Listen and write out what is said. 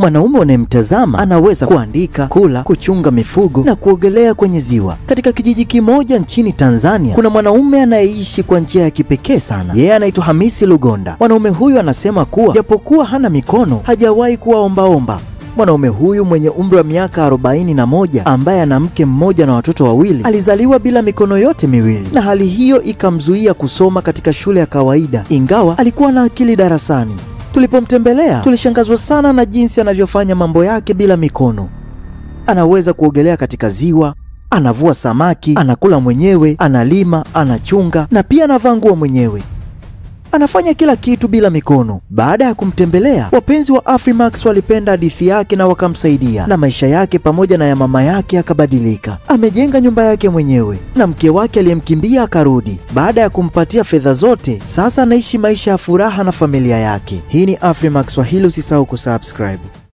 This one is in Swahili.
Mwanaume unayemtazama anaweza kuandika, kula, kuchunga mifugo na kuogelea kwenye ziwa. Katika kijiji kimoja nchini Tanzania, kuna mwanaume anayeishi kwa njia ya kipekee sana. Yeye anaitwa Hamisi Lugonda. Mwanaume huyu anasema kuwa japokuwa hana mikono, hajawahi kuwa ombaomba. Mwanaume huyu mwenye umri wa miaka 41 ambaye ana mke mmoja na watoto wawili, alizaliwa bila mikono yote miwili, na hali hiyo ikamzuia kusoma katika shule ya kawaida, ingawa alikuwa na akili darasani. Tulipomtembelea tulishangazwa sana na jinsi anavyofanya mambo yake bila mikono. Anaweza kuogelea katika ziwa, anavua samaki, anakula mwenyewe, analima, anachunga na pia anavaa nguo mwenyewe. Anafanya kila kitu bila mikono. Baada ya kumtembelea, wapenzi wa Afrimax walipenda hadithi yake na wakamsaidia, na maisha yake pamoja na ya mama yake yakabadilika. Amejenga nyumba yake mwenyewe na mke wake aliyemkimbia akarudi. Baada ya kumpatia fedha zote, sasa anaishi maisha ya furaha na familia yake. Hii ni Afrimax Swahili, usisahau kusubscribe.